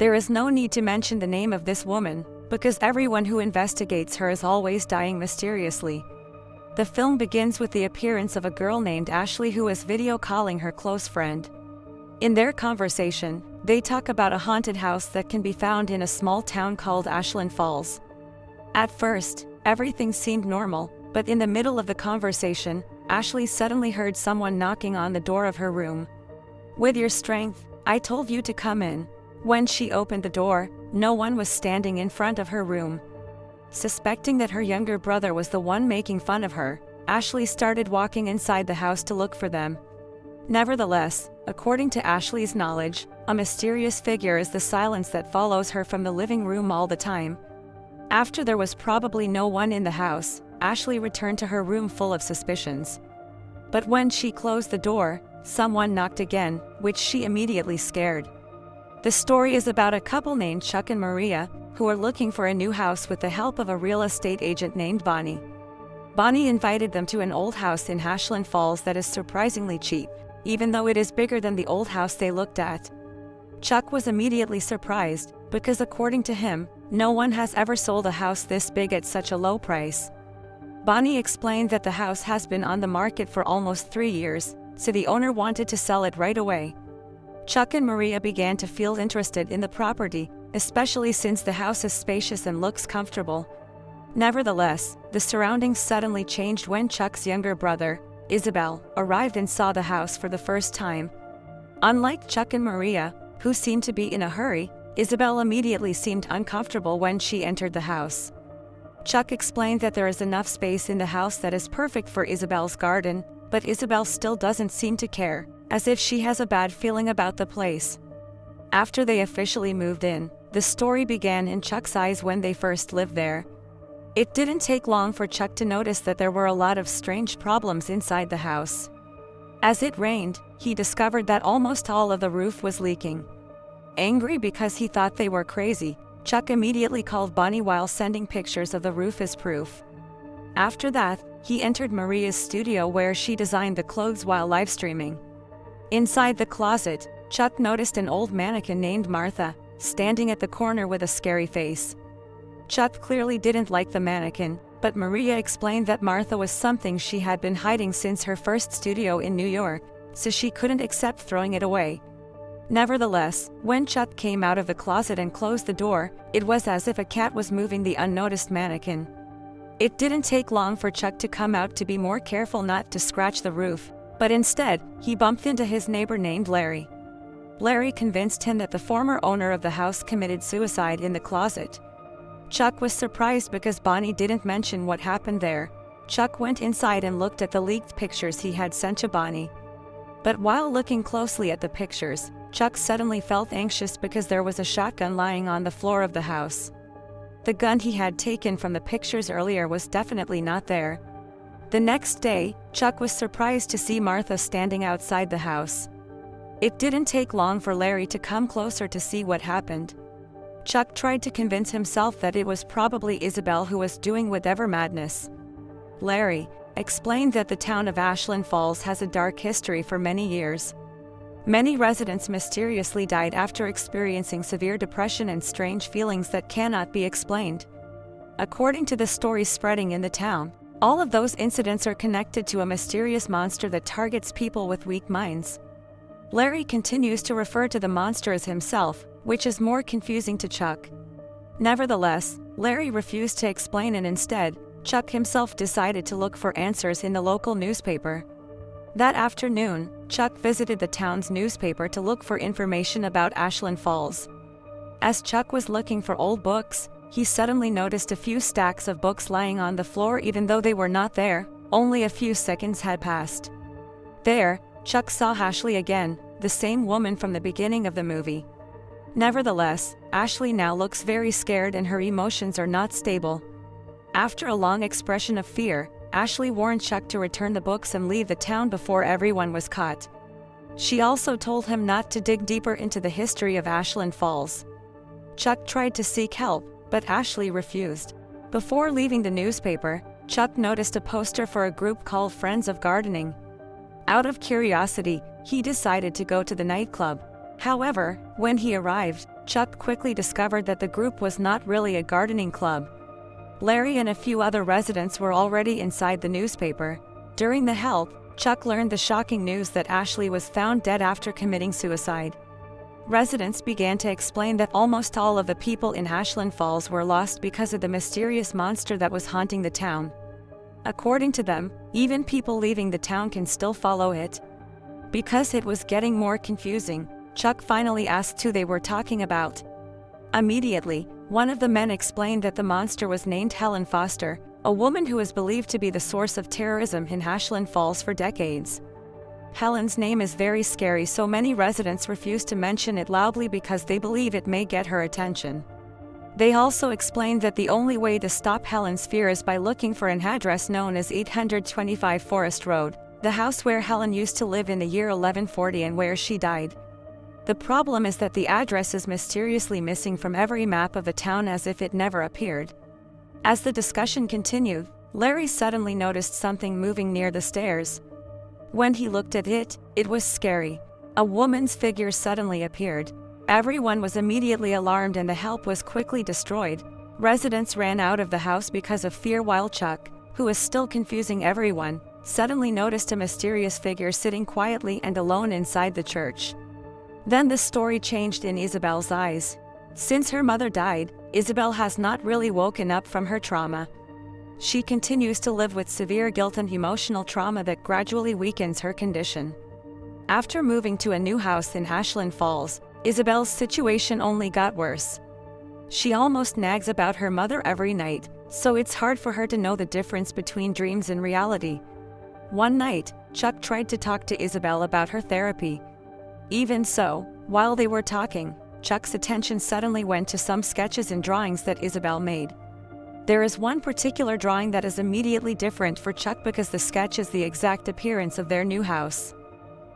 There is no need to mention the name of this woman, because everyone who investigates her is always dying mysteriously. The film begins with the appearance of a girl named Ashley who is video calling her close friend. In their conversation, they talk about a haunted house that can be found in a small town called Ashland Falls. At first, everything seemed normal, but in the middle of the conversation, Ashley suddenly heard someone knocking on the door of her room. "With your strength, I told you to come in." When she opened the door, no one was standing in front of her room. Suspecting that her younger brother was the one making fun of her, Ashley started walking inside the house to look for them. Nevertheless, according to Ashley's knowledge, a mysterious figure is the silence that follows her from the living room all the time. After there was probably no one in the house, Ashley returned to her room full of suspicions. But when she closed the door, someone knocked again, which she immediately scared. The story is about a couple named Chuck and Maria, who are looking for a new house with the help of a real estate agent named Bonnie. Bonnie invited them to an old house in Ashland Falls that is surprisingly cheap, even though it is bigger than the old house they looked at. Chuck was immediately surprised, because according to him, no one has ever sold a house this big at such a low price. Bonnie explained that the house has been on the market for almost 3 years, so the owner wanted to sell it right away. Chuck and Maria began to feel interested in the property, especially since the house is spacious and looks comfortable. Nevertheless, the surroundings suddenly changed when Chuck's younger brother, Isabel, arrived and saw the house for the first time. Unlike Chuck and Maria, who seemed to be in a hurry, Isabel immediately seemed uncomfortable when she entered the house. Chuck explained that there is enough space in the house that is perfect for Isabel's garden, but Isabel still doesn't seem to care, as if she has a bad feeling about the place. After they officially moved in, the story began in Chuck's eyes when they first lived there. It didn't take long for Chuck to notice that there were a lot of strange problems inside the house. As it rained, he discovered that almost all of the roof was leaking. Angry because he thought they were crazy, Chuck immediately called Bonnie while sending pictures of the roof as proof. After that, he entered Maria's studio where she designed the clothes while live streaming. Inside the closet, Chuck noticed an old mannequin named Martha, standing at the corner with a scary face. Chuck clearly didn't like the mannequin, but Maria explained that Martha was something she had been hiding since her first studio in New York, so she couldn't accept throwing it away. Nevertheless, when Chuck came out of the closet and closed the door, it was as if a cat was moving the unnoticed mannequin. It didn't take long for Chuck to come out to be more careful not to scratch the roof, but instead, he bumped into his neighbor named Larry. Larry convinced him that the former owner of the house committed suicide in the closet. Chuck was surprised because Bonnie didn't mention what happened there. Chuck went inside and looked at the leaked pictures he had sent to Bonnie. But while looking closely at the pictures, Chuck suddenly felt anxious because there was a shotgun lying on the floor of the house. The gun he had taken from the pictures earlier was definitely not there. The next day, Chuck was surprised to see Martha standing outside the house. It didn't take long for Larry to come closer to see what happened. Chuck tried to convince himself that it was probably Isabel who was doing whatever madness. Larry explained that the town of Ashland Falls has a dark history for many years. Many residents mysteriously died after experiencing severe depression and strange feelings that cannot be explained. According to the stories spreading in the town, all of those incidents are connected to a mysterious monster that targets people with weak minds. Larry continues to refer to the monster as himself, which is more confusing to Chuck. Nevertheless, Larry refused to explain and instead, Chuck himself decided to look for answers in the local newspaper. That afternoon, Chuck visited the town's newspaper to look for information about Ashland Falls. As Chuck was looking for old books, he suddenly noticed a few stacks of books lying on the floor even though they were not there. Only a few seconds had passed. There, Chuck saw Ashley again, the same woman from the beginning of the movie. Nevertheless, Ashley now looks very scared and her emotions are not stable. After a long expression of fear, Ashley warned Chuck to return the books and leave the town before everyone was caught. She also told him not to dig deeper into the history of Ashland Falls. Chuck tried to seek help, but Ashley refused. Before leaving the newspaper, Chuck noticed a poster for a group called Friends of Gardening. Out of curiosity, he decided to go to the nightclub. However, when he arrived, Chuck quickly discovered that the group was not really a gardening club. Larry and a few other residents were already inside the newspaper. During the help, Chuck learned the shocking news that Ashley was found dead after committing suicide. Residents began to explain that almost all of the people in Ashland Falls were lost because of the mysterious monster that was haunting the town. According to them, even people leaving the town can still follow it. Because it was getting more confusing, Chuck finally asked who they were talking about. Immediately, one of the men explained that the monster was named Helen Foster, a woman who is believed to be the source of terrorism in Ashland Falls for decades. Helen's name is very scary, so many residents refuse to mention it loudly because they believe it may get her attention. They also explained that the only way to stop Helen's fear is by looking for an address known as 825 Forest Road, the house where Helen used to live in the year 1140 and where she died. The problem is that the address is mysteriously missing from every map of the town as if it never appeared. As the discussion continued, Larry suddenly noticed something moving near the stairs. When he looked at it, it was scary. A woman's figure suddenly appeared. Everyone was immediately alarmed and the help was quickly destroyed. Residents ran out of the house because of fear while Chuck, who was still confusing everyone, suddenly noticed a mysterious figure sitting quietly and alone inside the church. Then the story changed in Isabel's eyes. Since her mother died, Isabel has not really woken up from her trauma. She continues to live with severe guilt and emotional trauma that gradually weakens her condition. After moving to a new house in Ashland Falls, Isabel's situation only got worse. She almost nags about her mother every night, so it's hard for her to know the difference between dreams and reality. One night, Chuck tried to talk to Isabel about her therapy. Even so, while they were talking, Chuck's attention suddenly went to some sketches and drawings that Isabel made. There is one particular drawing that is immediately different for Chuck because the sketch is the exact appearance of their new house.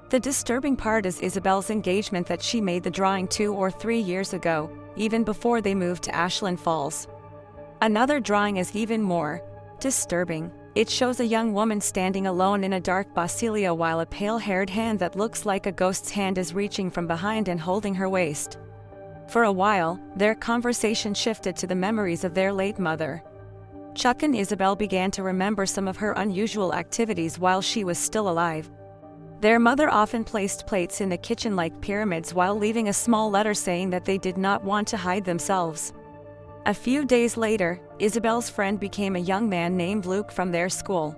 The disturbing part is Isabel's engagement that she made the drawing 2 or 3 years ago, even before they moved to Ashland Falls. Another drawing is even more disturbing. It shows a young woman standing alone in a dark basilia while a pale-haired hand that looks like a ghost's hand is reaching from behind and holding her waist. For a while, their conversation shifted to the memories of their late mother. Chuck and Isabel began to remember some of her unusual activities while she was still alive. Their mother often placed plates in the kitchen like pyramids while leaving a small letter saying that they did not want to hide themselves. A few days later, Isabel's friend became a young man named Luke from their school.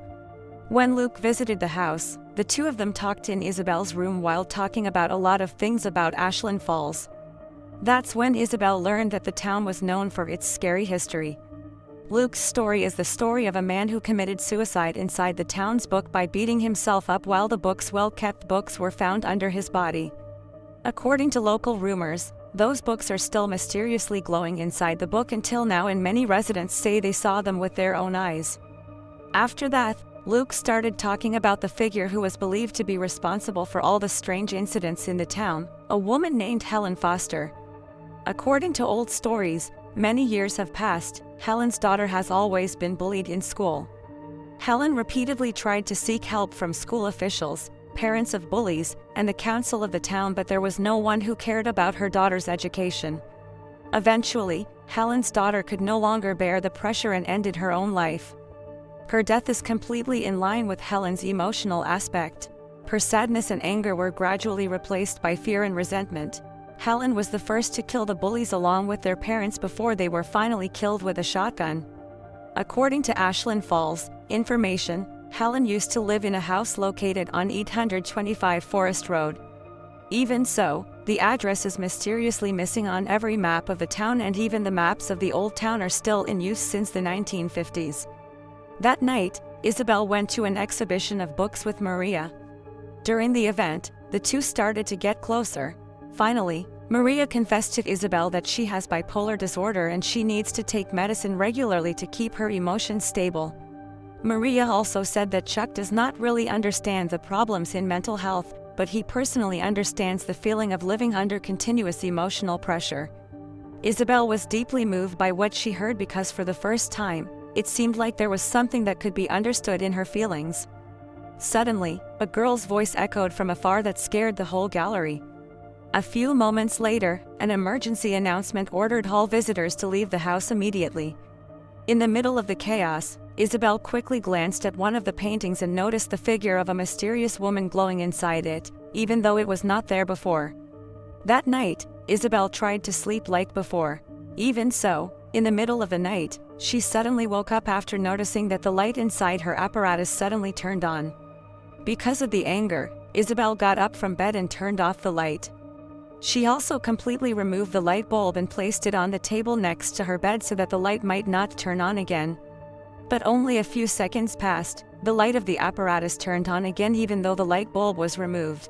When Luke visited the house, the two of them talked in Isabel's room while talking about a lot of things about Ashland Falls. That's when Isabel learned that the town was known for its scary history. Luke's story is the story of a man who committed suicide inside the town's book by beating himself up while the book's well-kept books were found under his body. According to local rumors, those books are still mysteriously glowing inside the book until now, and many residents say they saw them with their own eyes. After that, Luke started talking about the figure who was believed to be responsible for all the strange incidents in the town, a woman named Helen Foster. According to old stories, many years have passed. Helen's daughter has always been bullied in school. Helen repeatedly tried to seek help from school officials, parents of bullies, and the council of the town, but there was no one who cared about her daughter's education. Eventually, Helen's daughter could no longer bear the pressure and ended her own life. Her death is completely in line with Helen's emotional aspect. Her sadness and anger were gradually replaced by fear and resentment. Helen was the first to kill the bullies along with their parents before they were finally killed with a shotgun. According to Ashland Falls information, Helen used to live in a house located on 825 Forest Road. Even so, the address is mysteriously missing on every map of the town, and even the maps of the old town are still in use since the 1950s. That night, Isabel went to an exhibition of books with Maria. During the event, the two started to get closer. Finally, Maria confessed to Isabel that she has bipolar disorder and she needs to take medicine regularly to keep her emotions stable. Maria also said that Chuck does not really understand the problems in mental health, but he personally understands the feeling of living under continuous emotional pressure. Isabel was deeply moved by what she heard because for the first time, it seemed like there was something that could be understood in her feelings. Suddenly, a girl's voice echoed from afar that scared the whole gallery. A few moments later, an emergency announcement ordered all visitors to leave the house immediately. In the middle of the chaos, Isabel quickly glanced at one of the paintings and noticed the figure of a mysterious woman glowing inside it, even though it was not there before. That night, Isabel tried to sleep like before. Even so, in the middle of the night, she suddenly woke up after noticing that the light inside her apparatus suddenly turned on. Because of the anger, Isabel got up from bed and turned off the light. She also completely removed the light bulb and placed it on the table next to her bed so that the light might not turn on again. But only a few seconds passed, the light of the apparatus turned on again even though the light bulb was removed.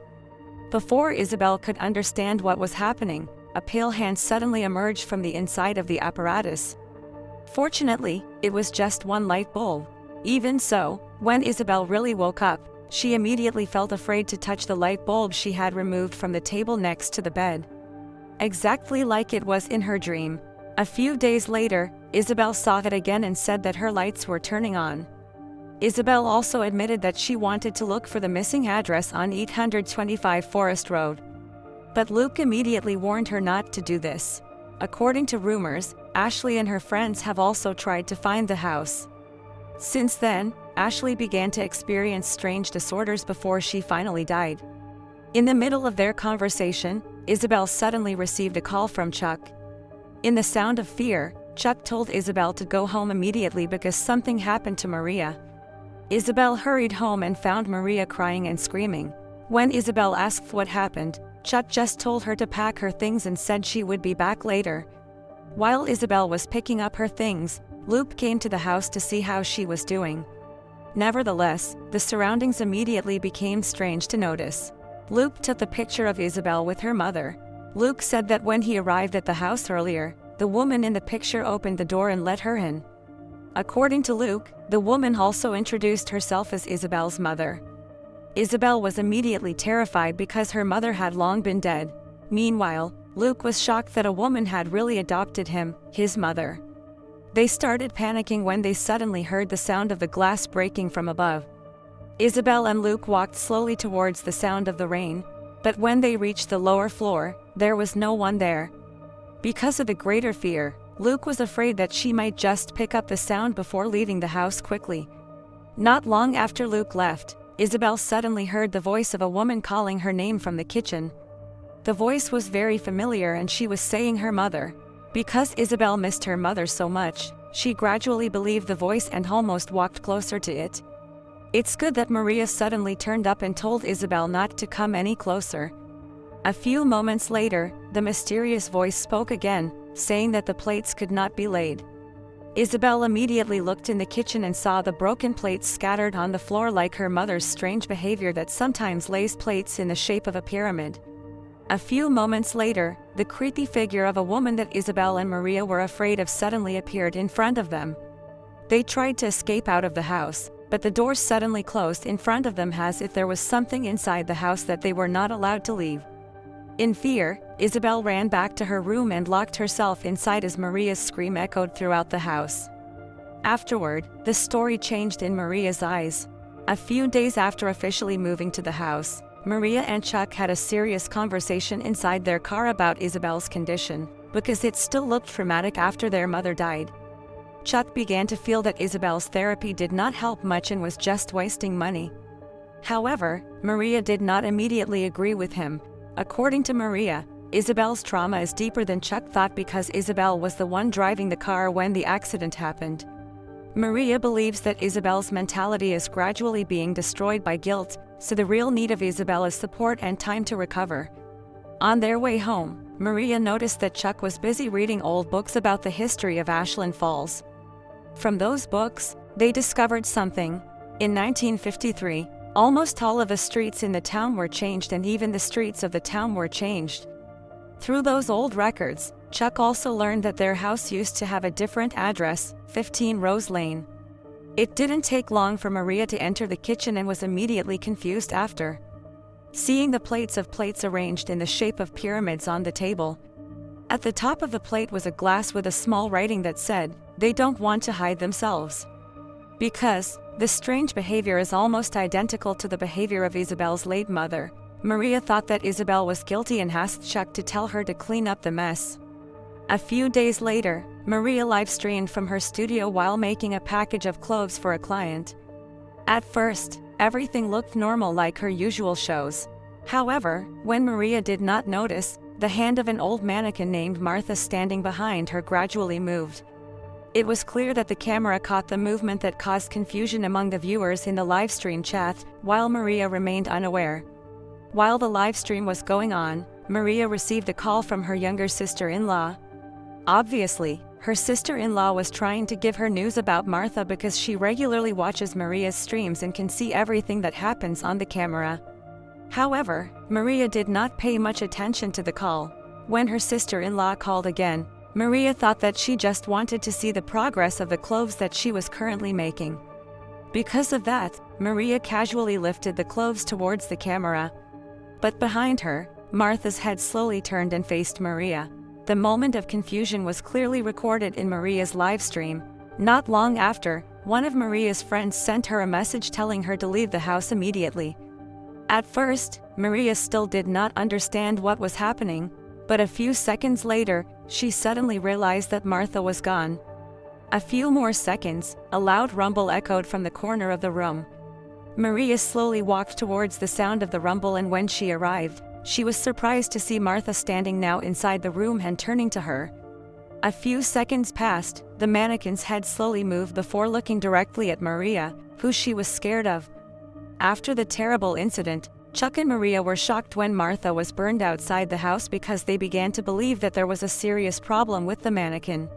Before Isabel could understand what was happening, a pale hand suddenly emerged from the inside of the apparatus. Fortunately, it was just one light bulb. Even so, when Isabel really woke up, she immediately felt afraid to touch the light bulb she had removed from the table next to the bed. Exactly like it was in her dream. A few days later, Isabel saw it again and said that her lights were turning on. Isabel also admitted that she wanted to look for the missing address on 825 Forest Road. But Luke immediately warned her not to do this. According to rumors, Ashley and her friends have also tried to find the house. Since then, Ashley began to experience strange disorders before she finally died. In the middle of their conversation, Isabel suddenly received a call from Chuck. In the sound of fear, Chuck told Isabel to go home immediately because something happened to Maria. Isabel hurried home and found Maria crying and screaming. When Isabel asked what happened, Chuck just told her to pack her things and said she would be back later. While Isabel was picking up her things, Luke came to the house to see how she was doing. Nevertheless, the surroundings immediately became strange to notice. Luke took the picture of Isabel with her mother. Luke said that when he arrived at the house earlier, the woman in the picture opened the door and let her in. According to Luke, the woman also introduced herself as Isabel's mother. Isabel was immediately terrified because her mother had long been dead. Meanwhile, Luke was shocked that a woman had really adopted him, his mother. They started panicking when they suddenly heard the sound of the glass breaking from above. Isabel and Luke walked slowly towards the sound of the rain, but when they reached the lower floor, there was no one there. Because of the greater fear, Luke was afraid that she might just pick up the sound before leaving the house quickly. Not long after Luke left, Isabel suddenly heard the voice of a woman calling her name from the kitchen. The voice was very familiar and she was saying her mother. Because Isabel missed her mother so much, she gradually believed the voice and almost walked closer to it. It's good that Maria suddenly turned up and told Isabel not to come any closer. A few moments later, the mysterious voice spoke again, saying that the plates could not be laid. Isabel immediately looked in the kitchen and saw the broken plates scattered on the floor like her mother's strange behavior that sometimes lays plates in the shape of a pyramid. A few moments later, the creepy figure of a woman that Isabel and Maria were afraid of suddenly appeared in front of them. They tried to escape out of the house, but the doors suddenly closed in front of them as if there was something inside the house that they were not allowed to leave. In fear, Isabel ran back to her room and locked herself inside as Maria's scream echoed throughout the house. Afterward, the story changed in Maria's eyes. A few days after officially moving to the house, Maria and Chuck had a serious conversation inside their car about Isabel's condition, because it still looked traumatic after their mother died. Chuck began to feel that Isabel's therapy did not help much and was just wasting money. However, Maria did not immediately agree with him. According to Maria, Isabel's trauma is deeper than Chuck thought because Isabel was the one driving the car when the accident happened. Maria believes that Isabel's mentality is gradually being destroyed by guilt, so the real need of Isabel is support and time to recover. On their way home, Maria noticed that Chuck was busy reading old books about the history of Ashland Falls. From those books, they discovered something. In 1953, almost all of the streets in the town were changed and even the streets of the town were changed. Through those old records, Chuck also learned that their house used to have a different address, 15 Rose Lane. It didn't take long for Maria to enter the kitchen and was immediately confused after seeing the plates arranged in the shape of pyramids on the table. At the top of the plate was a glass with a small writing that said, "They don't want to hide themselves." Because the strange behavior is almost identical to the behavior of Isabel's late mother, Maria thought that Isabel was guilty and asked Chuck to tell her to clean up the mess. A few days later, Maria live-streamed from her studio while making a package of clothes for a client. At first, everything looked normal like her usual shows. However, when Maria did not notice, the hand of an old mannequin named Martha standing behind her gradually moved. It was clear that the camera caught the movement that caused confusion among the viewers in the livestream chat, while Maria remained unaware. While the livestream was going on, Maria received a call from her younger sister-in-law. Obviously, her sister-in-law was trying to give her news about Martha because she regularly watches Maria's streams and can see everything that happens on the camera. However, Maria did not pay much attention to the call. When her sister-in-law called again, Maria thought that she just wanted to see the progress of the clothes that she was currently making. Because of that, Maria casually lifted the clothes towards the camera. But behind her, Martha's head slowly turned and faced Maria. The moment of confusion was clearly recorded in Maria's live stream. Not long after, one of Maria's friends sent her a message telling her to leave the house immediately. At first, Maria still did not understand what was happening, but a few seconds later, she suddenly realized that Martha was gone. A few more seconds, a loud rumble echoed from the corner of the room. Maria slowly walked towards the sound of the rumble, and when she arrived, she was surprised to see Martha standing now inside the room and turning to her. A few seconds passed, the mannequin's head slowly moved before looking directly at Maria, who she was scared of. After the terrible incident, Chuck and Maria were shocked when Martha was burned outside the house because they began to believe that there was a serious problem with the mannequin.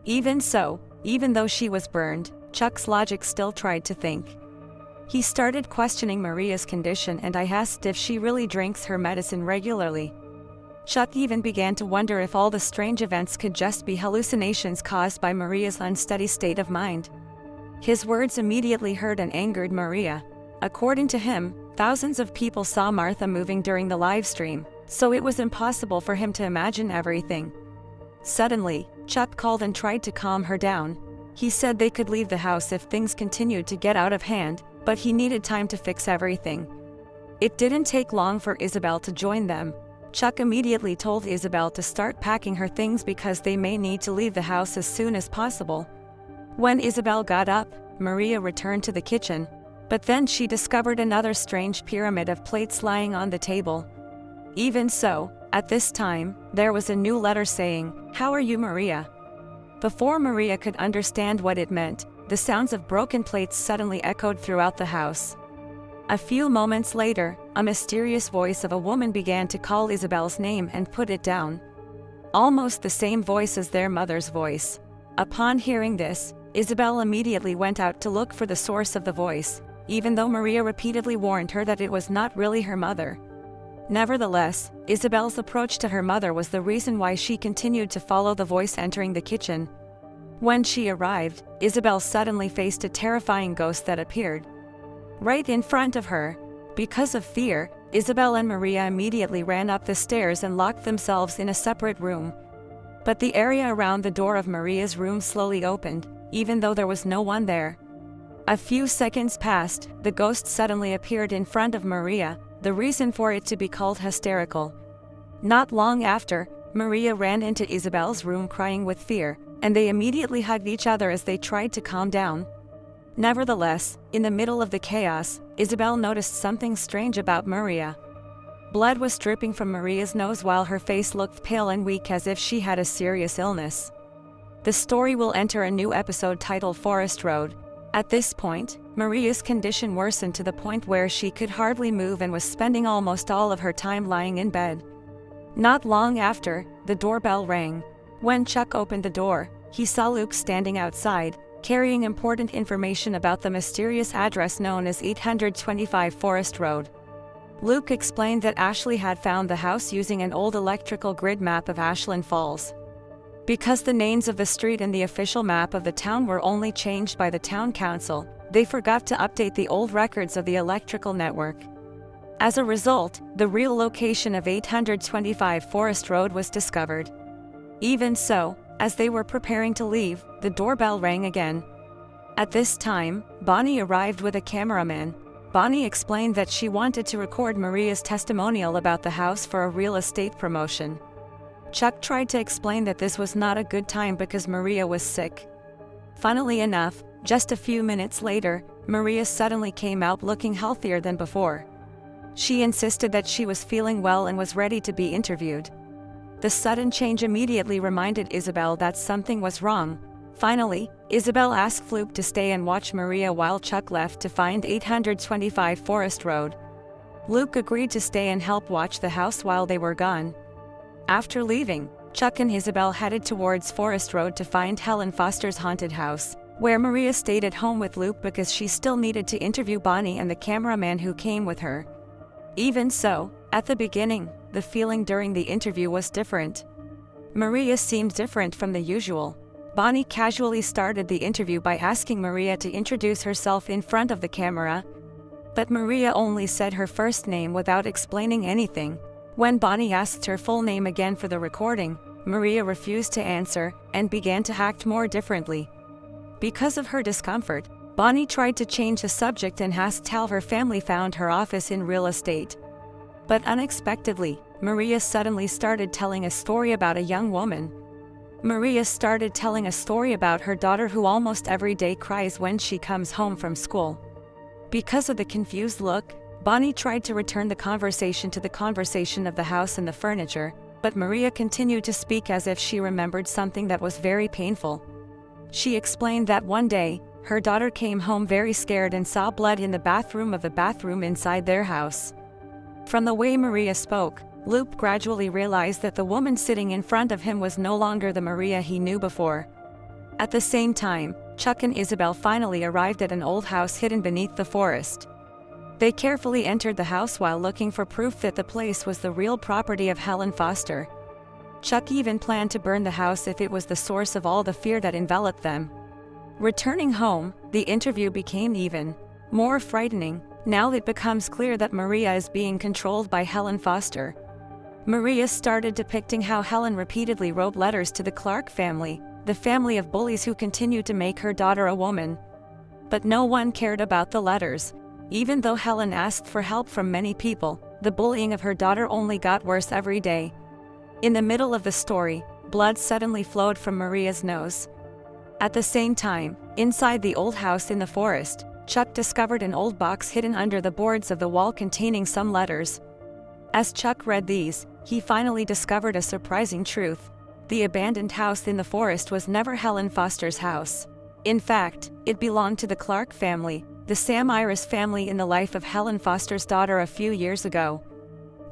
Even so, even though she was burned, Chuck's logic still tried to think. He started questioning Maria's condition and asked if she really drinks her medicine regularly. Chuck even began to wonder if all the strange events could just be hallucinations caused by Maria's unsteady state of mind. His words immediately hurt and angered Maria. According to him, thousands of people saw Martha moving during the live stream, so it was impossible for him to imagine everything. Suddenly, Chuck called and tried to calm her down. He said they could leave the house if things continued to get out of hand, but he needed time to fix everything. It didn't take long for Isabel to join them. Chuck immediately told Isabel to start packing her things because they may need to leave the house as soon as possible. When Isabel got up, Maria returned to the kitchen. But then she discovered another strange pyramid of plates lying on the table. Even so, at this time, there was a new letter saying, "How are you, Maria?" Before Maria could understand what it meant, the sounds of broken plates suddenly echoed throughout the house. A few moments later, a mysterious voice of a woman began to call Isabel's name and put it down. Almost the same voice as their mother's voice. Upon hearing this, Isabel immediately went out to look for the source of the voice, even though Maria repeatedly warned her that it was not really her mother. Nevertheless, Isabel's approach to her mother was the reason why she continued to follow the voice entering the kitchen. When she arrived, Isabel suddenly faced a terrifying ghost that appeared right in front of her. Because of fear, Isabel and Maria immediately ran up the stairs and locked themselves in a separate room. But the area around the door of Maria's room slowly opened, even though there was no one there. A few seconds passed, the ghost suddenly appeared in front of Maria, the reason for it to be called hysterical. Not long after, Maria ran into Isabel's room crying with fear, and they immediately hugged each other as they tried to calm down. Nevertheless, in the middle of the chaos, Isabel noticed something strange about Maria. Blood was dripping from Maria's nose while her face looked pale and weak as if she had a serious illness. The story will enter a new episode titled Forest Road. At this point, Maria's condition worsened to the point where she could hardly move and was spending almost all of her time lying in bed. Not long after, the doorbell rang. When Chuck opened the door, he saw Luke standing outside, carrying important information about the mysterious address known as 825 Forest Road. Luke explained that Ashley had found the house using an old electrical grid map of Ashland Falls. Because the names of the street and the official map of the town were only changed by the town council, they forgot to update the old records of the electrical network. As a result, the real location of 825 Forest Road was discovered. Even so, as they were preparing to leave, the doorbell rang again. At this time, Bonnie arrived with a cameraman. Bonnie explained that she wanted to record Maria's testimonial about the house for a real estate promotion. Chuck tried to explain that this was not a good time because Maria was sick. Funnily enough, just a few minutes later, Maria suddenly came out looking healthier than before. She insisted that she was feeling well and was ready to be interviewed. The sudden change immediately reminded Isabel that something was wrong. Finally, Isabel asked Luke to stay and watch Maria while Chuck left to find 825 Forest Road. Luke agreed to stay and help watch the house while they were gone. After leaving, Chuck and Isabel headed towards Forest Road to find Helen Foster's haunted house, where Maria stayed at home with Luke because she still needed to interview Bonnie and the cameraman who came with her. Even so, at the beginning, the feeling during the interview was different. Maria seemed different from the usual. Bonnie casually started the interview by asking Maria to introduce herself in front of the camera, but Maria only said her first name without explaining anything. When Bonnie asked her full name again for the recording, Maria refused to answer and began to act more differently. Because of her discomfort, Bonnie tried to change the subject and asked how her family found her office in real estate. But unexpectedly, Maria suddenly started telling a story about a young woman. Maria started telling a story about her daughter who almost every day cries when she comes home from school. Because of the confused look, Bonnie tried to return the conversation to the conversation of the house and the furniture, but Maria continued to speak as if she remembered something that was very painful. She explained that one day, her daughter came home very scared and saw blood in the bathroom of the bathroom inside their house. From the way Maria spoke, Luke gradually realized that the woman sitting in front of him was no longer the Maria he knew before. At the same time, Chuck and Isabel finally arrived at an old house hidden beneath the forest. They carefully entered the house while looking for proof that the place was the real property of Helen Foster. Chuck even planned to burn the house if it was the source of all the fear that enveloped them. Returning home, the interview became even more frightening. Now it becomes clear that Maria is being controlled by Helen Foster. Maria started depicting how Helen repeatedly wrote letters to the Clark family, the family of bullies who continued to make her daughter a woman. But no one cared about the letters. Even though Helen asked for help from many people, the bullying of her daughter only got worse every day. In the middle of the story, blood suddenly flowed from Maria's nose. At the same time, inside the old house in the forest, Chuck discovered an old box hidden under the boards of the wall containing some letters. As Chuck read these, he finally discovered a surprising truth. The abandoned house in the forest was never Helen Foster's house. In fact, it belonged to the Clark family, the Sam Iris family in the life of Helen Foster's daughter a few years ago.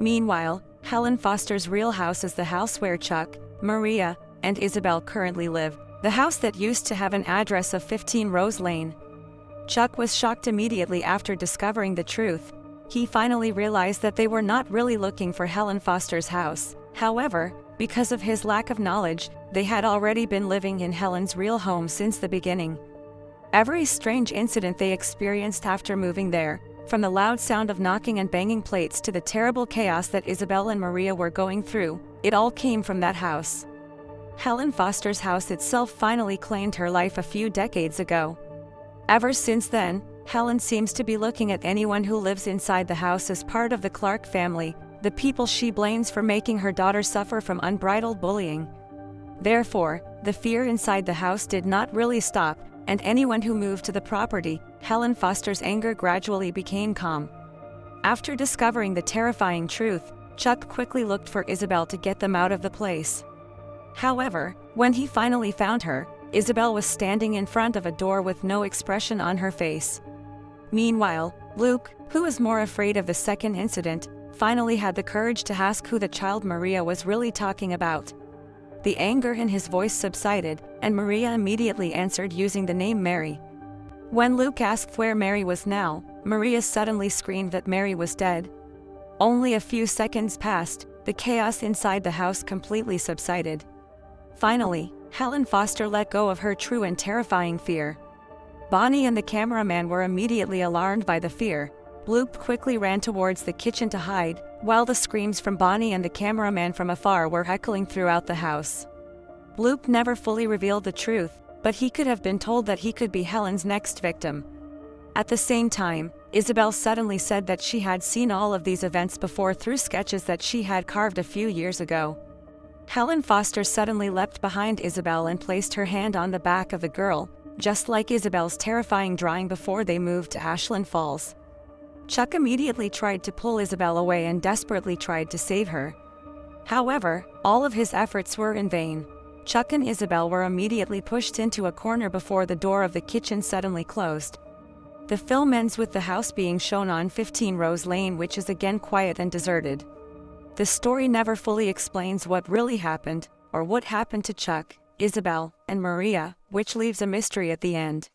Meanwhile, Helen Foster's real house is the house where Chuck, Maria, and Isabel currently live, the house that used to have an address of 15 Rose Lane. Chuck was shocked immediately after discovering the truth. He finally realized that they were not really looking for Helen Foster's house. However, because of his lack of knowledge, they had already been living in Helen's real home since the beginning. Every strange incident they experienced after moving there, from the loud sound of knocking and banging plates to the terrible chaos that Isabel and Maria were going through, it all came from that house. Helen Foster's house itself finally claimed her life a few decades ago. Ever since then, Helen seems to be looking at anyone who lives inside the house as part of the Clark family, the people she blames for making her daughter suffer from unbridled bullying. Therefore, the fear inside the house did not really stop, and anyone who moved to the property, Helen Foster's anger gradually became calm. After discovering the terrifying truth, Chuck quickly looked for Isabel to get them out of the place. However, when he finally found her, Isabel was standing in front of a door with no expression on her face. Meanwhile, Luke, who was more afraid of the second incident, finally had the courage to ask who the child Maria was really talking about. The anger in his voice subsided, and Maria immediately answered using the name Mary. When Luke asked where Mary was now, Maria suddenly screamed that Mary was dead. Only a few seconds passed, the chaos inside the house completely subsided. Finally, Helen Foster let go of her true and terrifying fear. Bonnie and the cameraman were immediately alarmed by the fear. Luke quickly ran towards the kitchen to hide, while the screams from Bonnie and the cameraman from afar were echoing throughout the house. Luke never fully revealed the truth, but he could have been told that he could be Helen's next victim. At the same time, Isabel suddenly said that she had seen all of these events before through sketches that she had carved a few years ago. Helen Foster suddenly leapt behind Isabel and placed her hand on the back of the girl, just like Isabel's terrifying drawing before they moved to Ashland Falls. Chuck immediately tried to pull Isabel away and desperately tried to save her. However, all of his efforts were in vain. Chuck and Isabel were immediately pushed into a corner before the door of the kitchen suddenly closed. The film ends with the house being shown on 15 Rose Lane, which is again quiet and deserted. The story never fully explains what really happened, or what happened to Chuck, Isabel, and Maria, which leaves a mystery at the end.